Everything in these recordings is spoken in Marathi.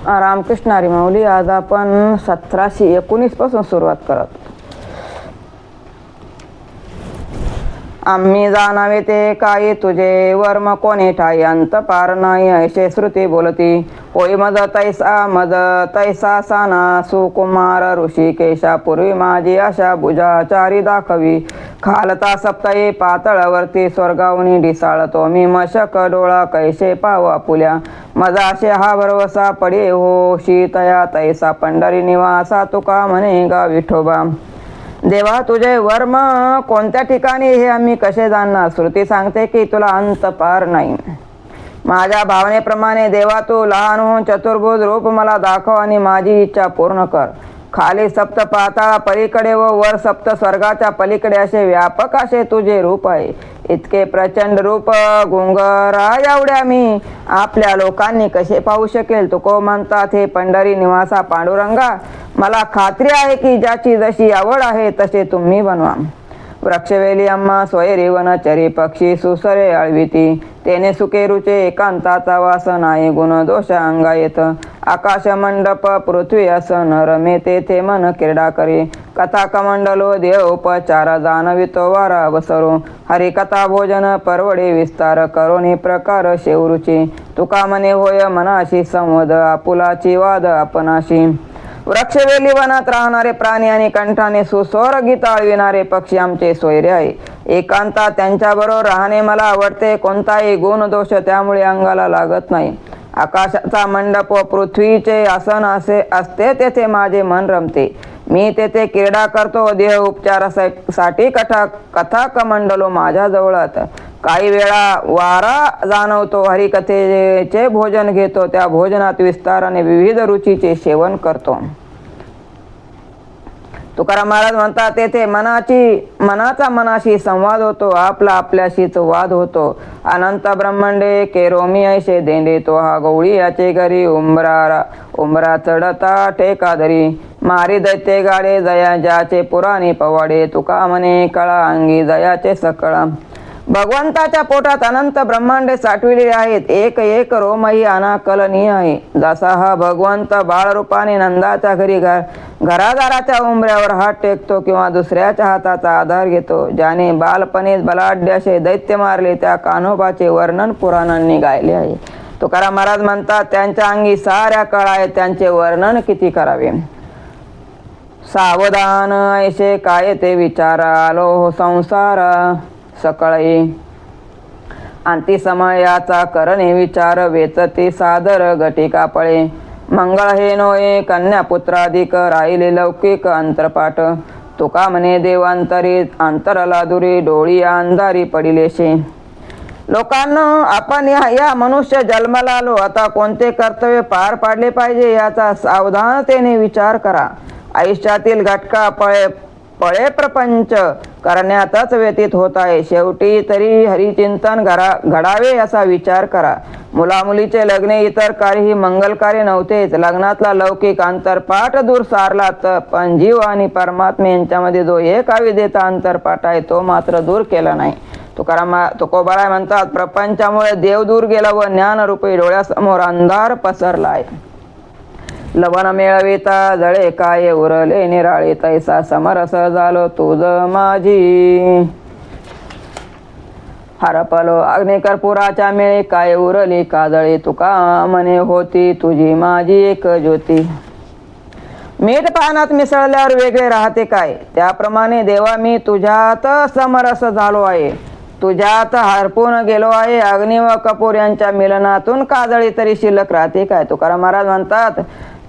रामकृष्ण हरी माऊली. आज आपण 1719 पासून सुरुवात करत. आम्ही जाणावे ते काही तुझे वर्म कोणी ठाई अंत पार नाही ऐसे श्रुती बोलती होई मज तैसा साना सुकुमार ऋषी केशा पूर्वी माझी आशा भुजाचारी दाखवी खालता सप्ताही पातळावरती स्वर्गावनी ढिसाळतो मी मशक डोळा कैसे पाव आपुल्या मजाशे हा भरवसा पडे हो शीतया तैसा पंढरी निवासा तुका म्हणे गा विठोबा. देवा तुझे वर्म कोणत्या ठिकाणी हे आम्ही कसे जाणणार. श्रुती सांगते की तुला अंत पार नाही. माझ्या भावनेप्रमाणे देवा तू लहान होऊन चतुर्भुज रूप मला दाखव आणि माझी इच्छा पूर्ण कर. खाली सप्त पाताळा पलीकडे व वर सप्त स्वर्गाच्या पलीकडे असे व्यापक असे तुझे रूप आहे. इतके प्रचंड रूप गुंगरा एवढ्या मी आपल्या लोकांनी कसे पाहू शकेल. तुको म्हणतात हे पंढरी निवासा पांडुरंगा मला खात्री आहे की ज्याची जशी आवड आहे तसे तुम्ही बनवा. वृक्षवेली अम्मा सोयरी वनचरी पक्षी सुसरे अळविती तेने सुखे रुचे एकांताचा वास नाही गुण दोष अंगा येत आकाश मंडप पृथ्वी असन रमे तेथे मन क्रीडा करी कथा कमंडलो देव उपचार जाणवितो वारा अवसरू हरिकथा भोजन परवडे विस्तार करोनी प्रकार शेवरुची तुका मने होय मनाशी संवद आपुलाची वाद आपणाशी. वृक्षवेली वनात राहणारे प्राणी आणि कंठाने सुस्वर गीत आळविणारे पक्षी आमचे सोयरे आहे. एकांतात त्यांच्याबरोबर राहणे मला आवडते. कोणताही गुण दोष त्यामुळे अंगाला लागत नाही. आकाशाचा मंडप व पृथ्वीचे आसन असे असते तेथे माझे मन रमते. मी तेथे क्रीडा करतो. देह उपचारासाठी कथा कमंडलो माझ्या जवळात काही वेळा वारा जाणवतो. हरिकथेचे भोजन घेतो. त्या भोजनात विस्ताराने विविध रुचीचे सेवन करतो. तुकाराम महाराज म्हणतात तेथे मनाचा मनाशी संवाद होतो. आपला आपल्याशीच वाद होतो. अनंत ब्रह्मांडे केरोमी ऐसे देंडे तो हा गवळी याचे घरी उंबरा चढता टेकादरी मारी दैत्य गाडे जया ज्याचे पुराणी पवाडे तुका म्हणे कळा अंगी जयाचे सकळा. भगवंताच्या पोटात अनंत ब्रह्मांडे साठविलेले आहेत. एक एक रोमही अनाकलनीय आहे. जसा हा भगवंत बाळरूपाने नंदाच्या घरी घरादाराच्या उंबऱ्यावर हात टेकतो किंवा दुसऱ्याच्या हाताचा आधार घेतो. ज्याने बालपणीच बलाढ्याशे दैत्य मारले त्या कान्होबाचे वर्णन पुराणांनी गायले आहे. तुकाराम महाराज म्हणतात त्यांच्या अंगी साऱ्या कळा आहेत. त्यांचे वर्णन किती करावे. सावधान ऐसे काय ते विचारा आलो संसार सकळई अंती समयाचा करणे विचार वेचती सादर घटिका पळे मंगळ हे नोये कन्या पुत्राधिक राहिले लौकिक अंतरपाठ तुका म्हणे देवांतरी अंतरला दुरी डोळी अंधारी पडिलेशे. लोकांना आपण या मनुष्य जन्माला आलो. आता कोणते कर्तव्य पार पाडले पाहिजे याचा सावधानतेने विचार करा. आयुष्यातील घटका पळे प्रपंच करण्यातच व्यतीत होत आहे. शेवटी तरी हरिचिंतन घडावे असा विचार करा. मुलामुलीचे लग्न इतर काहीही मंगल कार्य नव्हतेच. लग्नातला लौकिक अंतरपाठ दूर सारला पण जीव आणि परमात्मा यांच्यामध्ये जो एक अविद्येचा अंतरपाठ आहे तो मात्र दूर केला नाही. तुकोबाराय म्हणतात प्रपंचामुळे देव दूर गेला व ज्ञानरूपी डोळ्यासमोर अंधार पसरला आहे. लवण मिळविता जळे काय उरले निराळे तैसा समरस झालो तुझ माझी हरपलो अग्निकर्पुराच्या मेळे काय उरली काजळी तुका म्हणे होती तुझी माझी एक ज्योती. मीठ पानात मिसळल्यावर वेगळे राहते काय त्याप्रमाणे देवा मी तुझ्यात समरस झालो आहे. तुझ्यात हरपून गेलो आहे. अग्नी व कपूर यांच्या मिलनातून काजळी तरी शिल्लक राहते काय. तुकाराम महाराज म्हणतात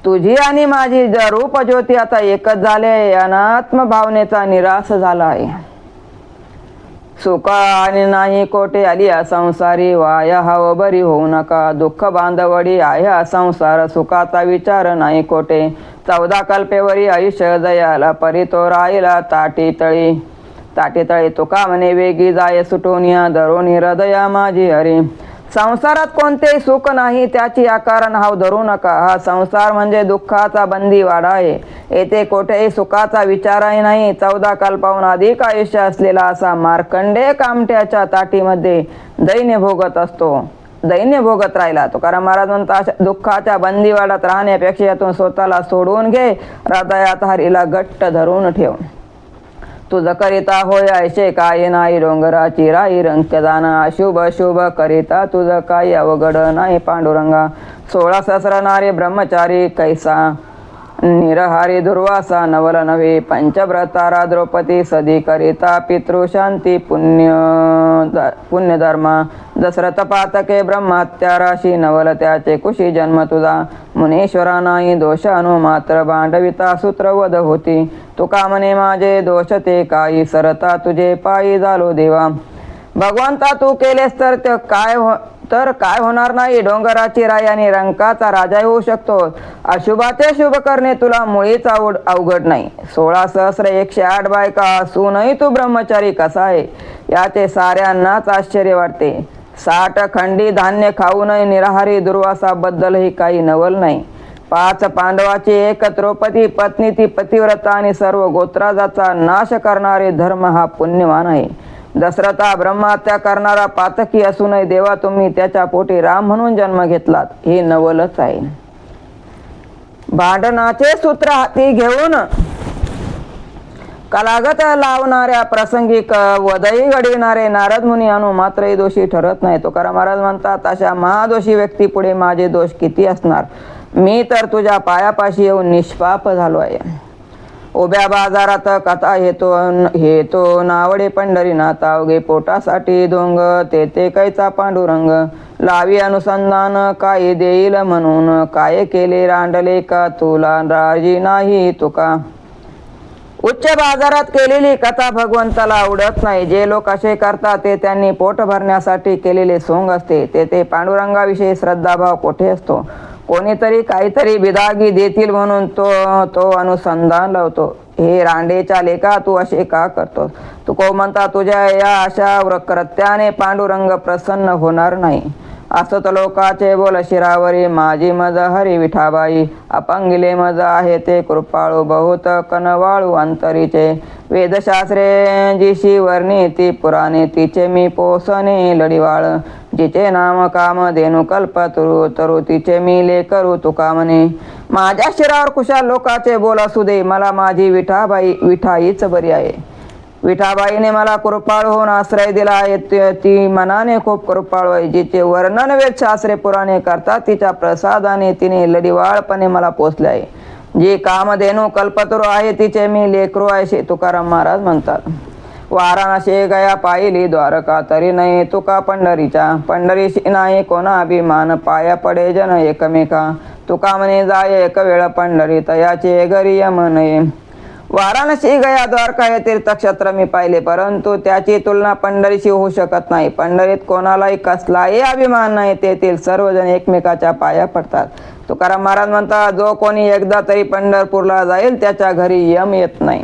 तुझी आणि माझी रूप ज्योती आता एकच झाले. अनात्म भावनेचा निराश झाला आहे. सुख आणि नाही कोठे आली संसारी वाया हव बरी होऊ नका दुःख बांधवडी आहे संसार सुखाचा विचार नाही कोठे 14 कल्पेवरी आयुष्य दयाला परी तो राहिला ताटी तळी तुका म्हणे वेगी जाय सुटून या धरून हृदया माझी हरी. संसारात कोणतेही सुख नाही त्याची आकारण हाव धरू नका. हा संसार म्हणजे दुःखाचा बंदीवाडा आहे. येथे कोठेही सुखाचा विचारही नाही. 14 कल्पाहून अधिक आयुष्य असलेला असा मार्कंडेय कामट्याच्या ताटीमध्ये दैन्य भोगत असतो. दैन्य भोगत राहिला. तुकाराम महाराज म्हणतात अशा दुःखाच्या बंदीवाडात राहण्यापेक्षा यातून स्वतःला सोडवून घे, हृदयात हरीला घट्ट धरून ठेव. तुझ करिता होय ऐशे काही नाही, डोंगराची राई रंक्यदान, अशुभ शुभ करिता तुझ काही अवघड नाही पांडुरंगा. 16 सहस्र नारी ब्रह्मचारी कैसा, निरहारी दुर्वासा नवल नव्हे, पंचव्रतारा द्रौपदी सदी करिता, पितृशांती पुण्यधर्मा, दशरथ पातके ब्रह्महत्या राशी, नवल त्याचे कुशी जन्म तुझा, मुनीश्वरा नाही दोष अनु मात्र, भांडविता सूत्रवध होती, तुका म्हणे माझे दोष ते काही, सरता तुझे पायी झालो देवा. भगवंता तू केलेस तर काय होणार नाही, डोंगराची राई आणि रंकाचा राजा होऊ शकतो. अशुभाचे शुभ करणे तुला मुळीच अवघड नाही. 16 सहस्र 108 बायका असूनही तू ब्रह्मचारी कसा आहे, याचे साऱ्यांनाच आश्चर्य वाटते. 60 खंडी धान्य खाऊनही निराहारी दुर्वासा बद्दलही काही नवल नाही. 5 पांडवाची एक द्रौपदी पत्नी, ती पतिव्रता आणि सर्व गोत्राजाचा नाश करणारे धर्म हा पुण्यवान आहे. दशरथा ब्रह्महत्या करणारा पातकी असूनही देवा तुम्ही त्याच्या पोटी राम म्हणून जन्म घेतलात, हे नवलच आहे. भांडणाचे सूत्र हाती घेऊन कलागत लावणाऱ्या प्रसंगी वदई घडविणारे नारद मुनी अनु मात्रही दोषी ठरत नाही. तुकाराम महाराज म्हणतात अशा महादोषी व्यक्ती पुढे माझे दोष किती असणार. मी तर तुझ्या पायापाशी येऊन निष्पाप झालो आहे. उभ्या बाजारात कथा हेतो नावडे पंढरीनाथ, अवघे पोटासाठी धोंग ते कैचा पांडुरंग, लावी अनुसंधान काय देईल म्हणून, काय केले रांडले का तुला राजी नाही तुका. उच्च बाजारात केलेली कथा भगवंताला आवडत नाही. जे लोक असे करतात ते त्यांनी पोट भरण्यासाठी केलेले सोंग असते. ते पांडुरंगाविषयी श्रद्धाभाव कोठे असतो. कोणीतरी काहीतरी बिदागी देतील म्हणून तो अनुसंधान लावतो. हे रांडेच्या लेखा तू असे का करतोस. तू को म्हणता तुझ्या या अशा कृत्याने पांडुरंग प्रसन्न होणार नाही. असत लोकाचे बोल शिरावरी, माझी मज हरी विठाबाई, अपंगिले मज आहे ते कृपाळू, बहुत कनवाळू अंतरीचे, वेदशास्त्रे जिशी वर्णिती पुराणे, तिचे मी पोसणे लढिवाळ, जिचे नाम काम धेनु कल्प तरू तिचे मी लेकरू तुका म्हणे. माझ्या शिरावर कुशाल लोकाचे बोल असू दे, मला माझी विठाईच बरी आहे. विठाबाईने मला कृपाळू होऊन आश्रय दिला आहे. ती मनाने खूप कृपाळू आहे. जिचे वर्णन वेदशास्त्रे पुराणे करतात तिच्या प्रसादाने तिने लढिवाळपणे मला पोचले आहे. जी कामधेनू कल्पतरू आहे तिचे मी लेकरू आहे, असे तुकाराम महाराज म्हणतात. वाराणसी गया पाहिली द्वारका, तरी नाही तुका पंढरीच्या, पंढरीशी नाही कोणा अभिमान, पाया पडे जन एकमेका, तुका म्हणे जाय एक वेळ पंढरी, तयाचे घरी यम नये. वाराणसी गया द्वारका हे तीर्थक्षेत्र मी पाहिले, परंतु त्याची तुलना पंढरीशी होऊ शकत नाही. पंढरीत कोणालाही कसलाही अभिमान नाही, तेथील सर्वजण एकमेकाच्या पाया पडतात. तुकाराम महाराज म्हणतात जो कोणी एकदा तरी पंढरपूरला जाईल त्याच्या घरी यम येत नाही.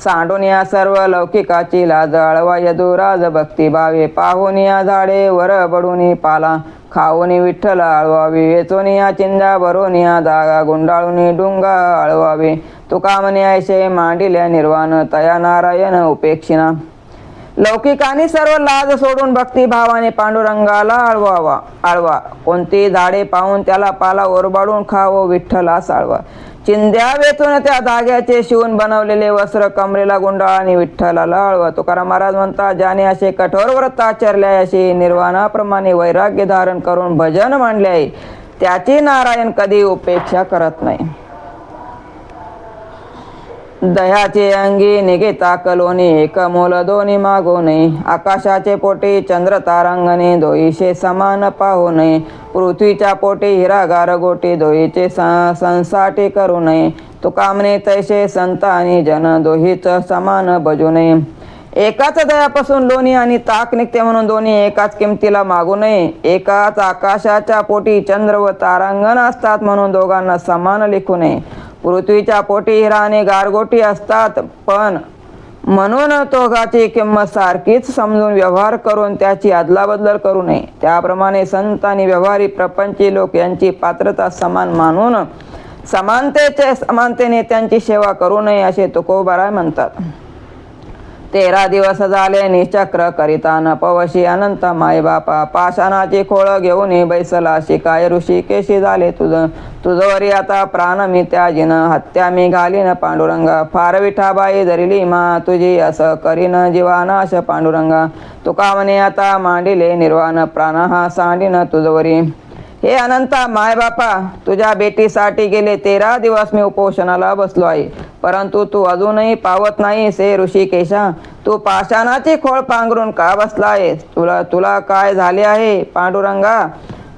सांडून या सर्व लौकिकाची लाज, आळवा यदुराज भक्ती भावे, पाहून या झाडे वर बडून पाला, खाऊन विठ्ठल आळवावे, वेचून या चिंजा भरून या जागा, गुंडाळून डुंगा आळवावे, तुका म्हणे ऐसे मांडिल्या निर्वाण, तया नारायण उपेक्षिणा. लौकिकांनी सर्व लाज सोडून भक्तिभावाने पांडुरंगाला आळवा. कोणती झाडे पाहून त्याला पाला ओरबाडून खावो, विठ्ठलास आळवा. चिंध्या वेचून त्या धाग्याचे शिवून बनवलेले वस्त्र कमरेला गुंडाळा आणि विठ्ठलाला आळवा. तुकाराम महाराज म्हणतात ज्याने असे कठोर व्रत आचरले आहे, असे निर्वाणाप्रमाणे वैराग्य धारण करून भजन मांडले आहे, त्याची नारायण कधी उपेक्षा करत नाही. दह्याचे अंगी निघे ताकलोनी, एक मोल दोन्ही मागो नये, आकाशाचे पोटी चंद्र तारांगणे, दोईशे समान पाहू नये, पृथ्वीच्या पोटी हिरागार गोटी, दोहीचे संसाटी करू नये, तुका म्हणे तैसे संत आणि जन, दोहीच समान भजू नये. एकाच दह्यापासून लोणी आणि ताक निघते म्हणून दोन्ही एकाच किमतीला मागू नये. एकाच आकाशाच्या पोटी चंद्र व तारांगण असतात म्हणून दोघांना समान लिखू नये. पृथ्वीच्या पोटी हिरा आणि गारगोटी असतात, पण म्हणून दोघांची किंमत सारखीच समजून व्यवहार करून त्याची अदलाबदल करू नये. त्याप्रमाणे संत आणि व्यवहारी प्रपंची लोक यांची पात्रता समान मानून समानतेने त्यांची सेवा करू नये, असे तुकोबाराय म्हणतात. 13 दिवस झाले निचक्र करिता न पवशी अनंत माय बापा पाषाणाची खोळ घेऊन बैसला शिकाय ऋषिकेशी झाले तुझवरी आता प्राण मी त्याजीन हत्या मी घालीन पांडुरंगा फार विठाबाई धरिली मा तुझी असं करीन जीवानाश पांडुरंगा तुका म्हणे आता मांडिले निर्वाण प्राण हा सांडीन तुझवरी हे अनंता माय बापा तुझ्या बेटीसाठी गेले 13 दिवस मी उपोषणाला बसलो आहे परंतु तू अजूनही पावत नाही से ऋषिकेशा तू पाषाणाची खोळ पांघरून का बसला आहेस तुला काय झाले आहे पांडुरंगा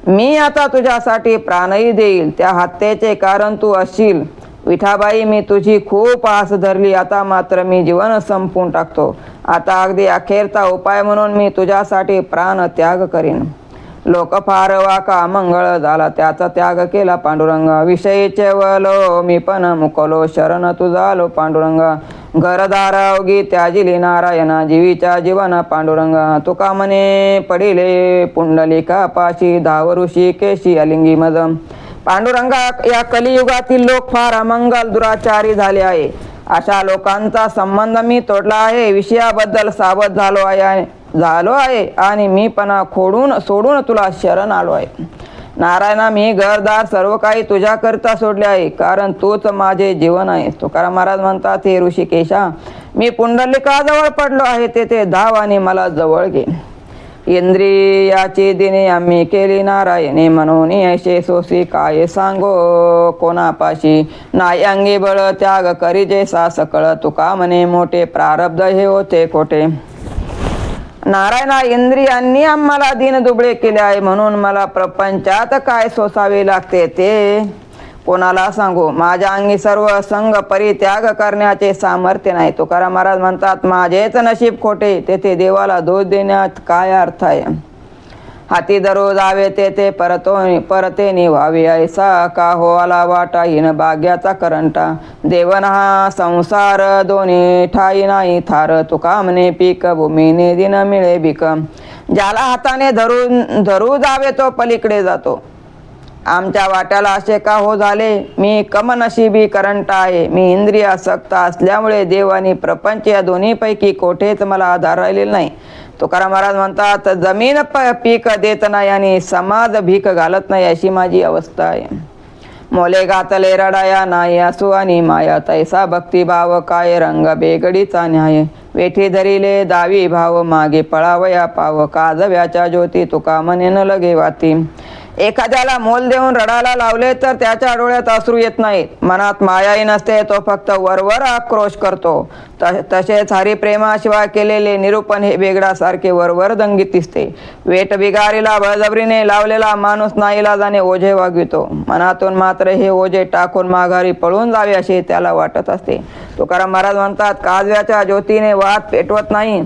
मी आता तुझ्यासाठी प्राणही देईल त्या हत्येचे कारण तू असशील विठाबाई मी तुझी खूप आस धरली आता मात्र मी जीवन संपवून टाकतो आता अगदी अखेरचा उपाय म्हणून मी तुझ्यासाठी प्राण त्याग करीन लोक फार वाका मंगळ झाला त्याचा त्याग केला पांडुरंगा विषयीचे वलो मी पण मुकलो शरण तुझा आलो पांडुरंगा घरदार अवघी त्याजिली नारायणा जीवीच्या जीवन पांडुरंगा तुका म्हणे पडिले पुंडलिका पाशी धाव ऋषिकेशी अलिंगी मद पांडुरंगा या कलियुगातील लोक फार अमंगल दुराचारी झाले आहे अशा लोकांचा संबंध मी तोडला आहे विषयाबद्दल सावध झालो आहे आणि मी पण सोडून तुला शरण आलो आहे नारायणा मी घरदार सर्व काही तुझ्याकरिता सोडले आहे कारण तूच माझे जीवन आहे तुकाराम महाराज म्हणतात हे ऋषिकेशा मी पुंडलिकाजवळ पडलो आहे तेथे धाव आणि मला जवळ घे इंद्रियाची दिने आम्ही केली नारायणे म्हणून ऐशे सोसी काय सांगो कोणापाशी नाही अंगी बळ त्याग करीजे सा सकळ तुका म्हणे मोठे प्रारब्ध हे होते खोटे नारायणा इंद्रियांनी आम्हाला दीन दुबळे केले आहे म्हणून मला प्रपंचात काय सोसावे लागते ते कोणाला सांगू माझ्या अंगी सर्व संग परित्याग करण्याचे सामर्थ्य नाही तुकाराम महाराज म्हणतात माझेच नशीब खोटे तेथे देवाला दोष देण्यात काय अर्थ आहे हाती दररोज आवे तेथे परते निव्हावे ऐसा का हो आला वाटा हिन भाग्याचा करंटा देवन हा संसार दोन्ही ठाई नाही थार तुका म्हणे पीक भूमीने दिन मिळे बिक ज्याला हाताने धरू जावे तो पलीकडे जातो आमच्या वाट्याला असे का हो झाले मी कमनशिबी करंट आहे मी इंद्रियासक्त असल्यामुळे देव आणि प्रपंच या दोन्हीपैकी कोठेच मला आधार राहिलेला नाही तुकाराम महाराज म्हणतात जमीन पीक देत नाही आणि समाज भीक घालत नाही अशी माझी अवस्था आहे मोले घातले रडाया नाही असू आणि माया तैसा भक्तिभाव काय रंग बेगडीचा न्याय वेठी धरिले दावी भाव मागे पळावया पाव काजव्याच्या ज्योती तुका म्हणे न लगे वाती एखाद्याला मोल देऊन रडायला लावले तर त्याच्या डोळ्यात अश्रू येत नाहीत मनात मायाही नसते तो फक्त वरवर आक्रोश करतो तसेच हरिप्रेमाशिवाय केलेले निरूपण हे बेगडासारखे वरवर दंगीत दिसते वेट बिगारीला बळजबरीने लावलेला माणूस नाईलाजाने ओझे वागवितो मनातून मात्र हे ओझे टाकून माघारी पळून जावे असे त्याला वाटत असते तुकाराम महाराज म्हणतात काजव्याच्या ज्योतीने वाद पेटवत नाही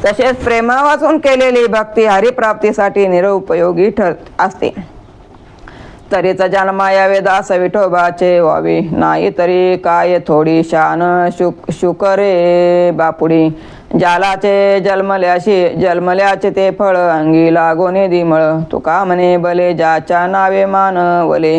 तसेच प्रेमावाचून केलेली भक्ती हरिप्राप्तीसाठी निरुपयोगी ठरत असते तरीच जन्मा यावे दास विठोबाचे व्हावे नाही तरी काय थोडी शान शुकरे बापुडी जालाचे जन्मल्याचे ते फळ अंगी लागोने दिमळ तुका म्हणे भले ज्याच्या नावे मानवले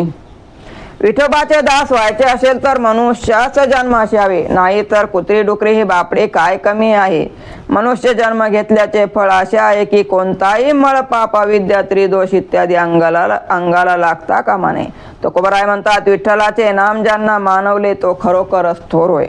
विठोबाचे दास व्हायचे असेल तर मनुष्याच जन्मास यावे नाही तर कुत्री डुकरी हे बापडे काय कमी आहे मनुष्य जन्म घेतल्याचे फळ असे आहे की कोणताही मळ पाप अविद्या त्रिदोष इत्यादी अंगाला लागता कामा नये तुकोबराय म्हणतात विठ्ठलाचे नाम ज्यांना मानवले तो खरोखरच थोर होय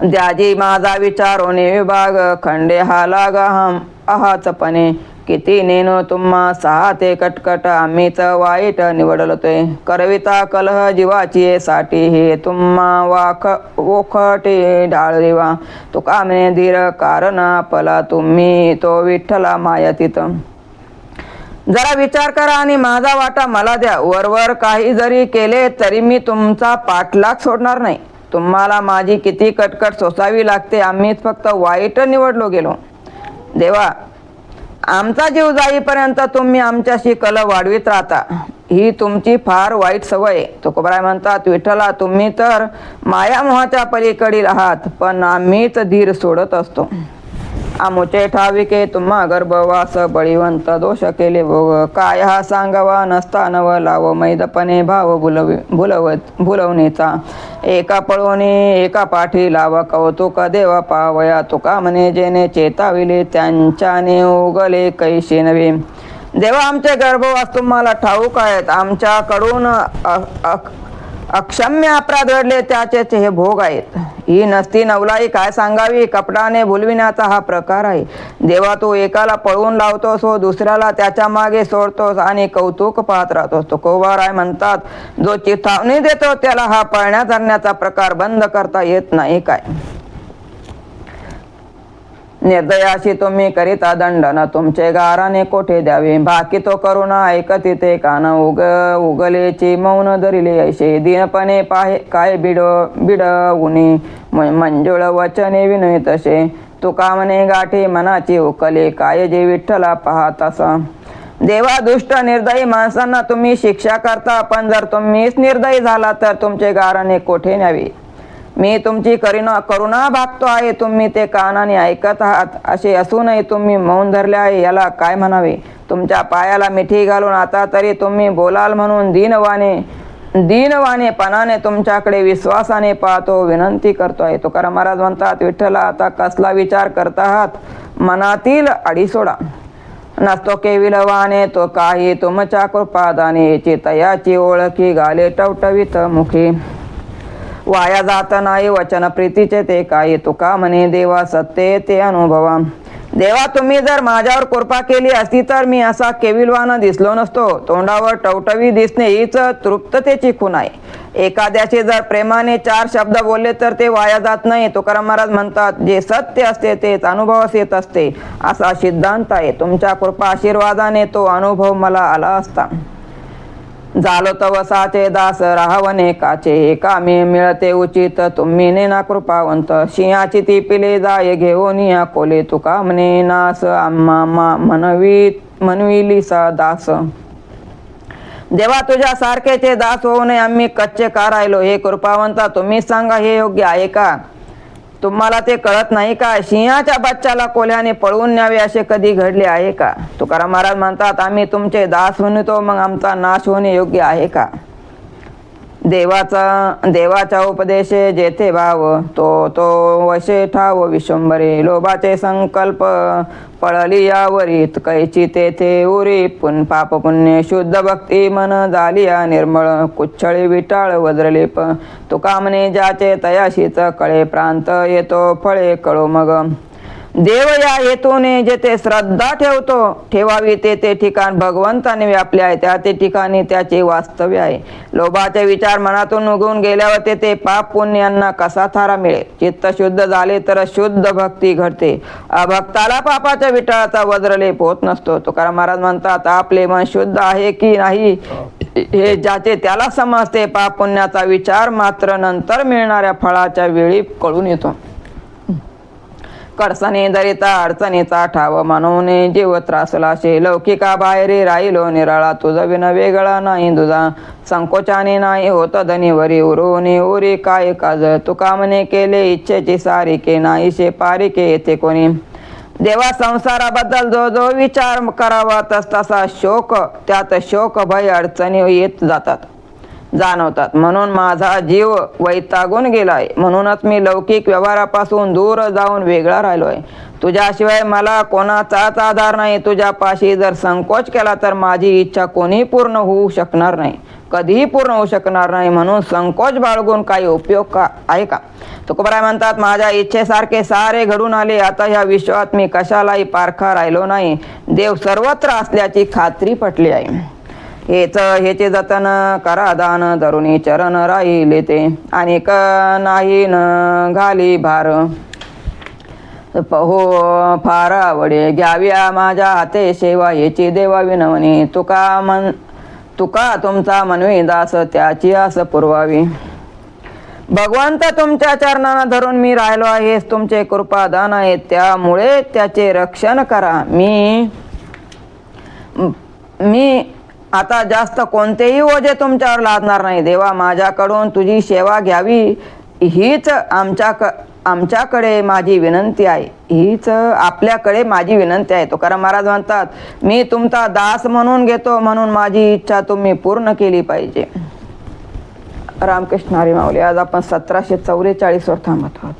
द्याजी माझा विचारोने विभाग खंडे हा लागा हम अहाचपणे किती नेनो तुम्हा सहा ते कटकट आम्हीच वाईट निवडलतोय करविता कलह जीवाची साठी हे तुम्हा ओखटे ढाळदेवा तुका म्हणे धीर कारणा पला तुम्ही तो विठ्ठला मायातीत जरा विचार करा आणि माझा वाटा मला द्या वरवर काही जरी केले तरी मी तुमचा पाठलाग सोडणार नाही तुम्हाला माझी किती कटकट सोसावी लागते आम्हीच फक्त वाईट निवडलो गेलो देवा आमचा जीव जाईपर्यंत तुम्ही आमच्याशी कल वाढवित राहता ही तुमची फार वाईट सवय तुकोबराय म्हणतात विठ्ठला तुम्ही तर मायामोहाच्या पलीकडील आहात पण आम्हीच धीर सोडत असतो आमुचे ठाविके तुम्हा गर्भवास बळीवंत दोष केले भोग काय हा सांगावा नसता नव लाव मैदपणे भाव भुलवणीचा एका पळवणी एका पाठी लाव कौतुक देवा पावया तुका म्हणे जेने चेताविले त्यांच्याने उगले कैशी नवे देवा आमचे गर्भवास तुम्हाला ठाऊक आहेत आमच्याकडून अक्षम्य अपराध घडले त्याचेच हे भोग आहेत ही नसती नवलाई काय सांगावी कपटाने भुलविण्याचा हा प्रकार आहे देवा तू एकाला पळवून लावतोस व दुसऱ्याला त्याच्या मागे सोडतोस आणि कौतुक पाहत राहतोस तुकोबाराय म्हणतात जो चिथावणी देतो त्याला हा पळण्या धरण्याचा प्रकार बंद करता येत नाही काय निर्दयाशी तुम्ही करिता दंडन तुमचे गाराने कोठे द्यावे बाकी तो करुणा ऐकती ते कान उगलेची मौन धरिले ऐशे दीनपणे पाहे काय बिडवुनी मंजुळ वचने विनय तसे तुका म्हणे गाठी मनाची उकले काय जे विठ्ठला पाहत असा देवा दुष्ट निर्दयी माणसांना तुम्ही शिक्षा करता पण जर तुम्हीच निर्दयी झाला तर तुमचे गाराने कोठे न्यावे मी तुमची करुणा भागतो आहे तुम्ही ते कानाने ऐकत आहात असे असूनही तुम्ही मौन धरले आहे याला काय म्हणावे तुमच्या पायाला मिठी घालून आता तरी तुम्ही बोलाल म्हणून दीनवाणेपणाने तुमच्याकडे विश्वासाने पाहतो विनंती करतोय तुकाराम महाराज म्हणतात विठ्ठला आता कसला विचार करत आहात मनातील अडी सोडा नसतो केविलवाने तो काही तुमच्या कृपादाने चितयाची ओळखी घाले टवटवीत मुखी वाया जात नाही वचन प्रीतीचे ते काय तुका म्हणे देवा सत्य ते अनुभवा देवा तुम्ही जर माझ्यावर कृपा केली असती तर मी असा केविलवान दिसलो नसतो तोंडावर टवटवी दिसणे हीच तृप्ततेची खूण आहे एखाद्याशी जर प्रेमाने 4 शब्द बोलले तर ते वाया जात नाही तुकाराम महाराज म्हणतात जे सत्य असते तेच अनुभवास येत असते असा सिद्धांत आहे तुमच्या कृपा आशीर्वादाने तो अनुभव मला आला असता झालो तवसाचे दास राहवने काचे एका मी मिळते उचित तुम्ही नेना कृपावंत सिंहाची ती पिले जाय घेऊन या कोले तुका म्हणे नास आम्हा म्हणविली सा दास देवा तुझ्या सारखेचे दास होऊ नये आम्ही कच्चे का राहिलो हे कृपावंता तुम्ही सांगा हे योग्य आहे का तुम्हाला ते कळत नाही का सिंहाच्या बच्चाला कोल्ह्याने पळवून न्यावे असे कधी घडले आहे का तुकाराम महाराज म्हणतात आम्ही तुमचे दास म्हणतो मग आमचा नाश होणे योग्य आहे का देवाचा उपदेशे जेथे भाव तो वशे ठाव विश्वंभरे लोभाचे संकल्प पळली यावरीत कैची तेथे उरी पाप पुण्य शुद्ध भक्ती मन झालिया निर्मळ कुच्छळी विटाळ वज्रलेप तुका म्हणे ज्याचे तयाशीच कळे प्रांत येतो फळे कळो मग देव या हेतूने जेथे श्रद्धा ठेवावी ते ठिकाण भगवंताने व्यापले आहे त्या ते ठिकाणी त्याचे वास्तव्य आहे लोभाचे विचार मनातून उगवून गेल्यावर ते पाप पुण्यांना कसा थारा मिळेल चित्त शुद्ध झाले तर शुद्ध भक्ती घडते अभक्ताला पापाच्या विटाळाचा वज्रलेप होत नसतो तुकाराम महाराज म्हणतात आपले मन शुद्ध आहे की नाही हे ज्याचे त्याला समजते पाप पुण्याचा विचार मात्र नंतर मिळणाऱ्या फळाच्या वेळी कळून येतो कडसणी दरिता अडचणीचा ठाव म्हणून जीव त्रासला शे लौकिका बाहेरी राहिलो निराळा तुझा विन वेगळा नाही तुझा संकोचाने नाही होत धनीवरी उरोनी उरी काय काज तुका म्हणे केले इच्छेची सारिके नाही शे पारिके येथे कोणी देवा संसाराबद्दल जो विचार करावा तसा शोक त्यात शोक भय अडचणी येत जाणवतात म्हणून माझा जीव वैतागून गेलाय म्हणूनच मी लौकिक व्यवहारापासून दूर जाऊन वेगळा राहिलोय तुझ्याशिवाय मला कोणाचाच आधार नाही तुझ्यापाशी जर संकोच केला तर माझी इच्छा कोणी पूर्ण होऊ शकणार नाही कधीही पूर्ण होऊ शकणार नाही म्हणून संकोच बाळगून काही उपयोग आहे का तुकोबाराय म्हणतात माझ्या इच्छेसारखे सारे घडून आले आता ह्या विश्वात मी कशालाही पारखा राहिलो नाही देव सर्वत्र असल्याची खात्री पटली आहे हेचे जतन करा दान धरुणी चरण राहिले ते आणि नाही न घाली भार हो फार आवडे घ्याव्या माझ्या हाते सेवा याची देवा विनवणी तुका तुमचा मनवी दास त्याची आस पुरवावी भगवंत तुमच्या चरणांना धरून मी राहिलो आहे तुमचे कृपादान आहे त्यामुळे त्याचे रक्षण करा मी आता जास्त कोणतेही ओझे तुमच्यावर लादणार नाही देवा माझ्याकडून तुझी सेवा घ्यावी हीच आमच्याकडे माझी विनंती आहे. हीच आपल्याकडे माझी विनंती आहे. तुकाराम महाराज म्हणतात, मी तुमचा दास म्हणून घेतो, म्हणून माझी इच्छा तुम्ही पूर्ण केली पाहिजे. रामकृष्ण हरी माऊली. आज आपण 1744 वर थांबत आहोत.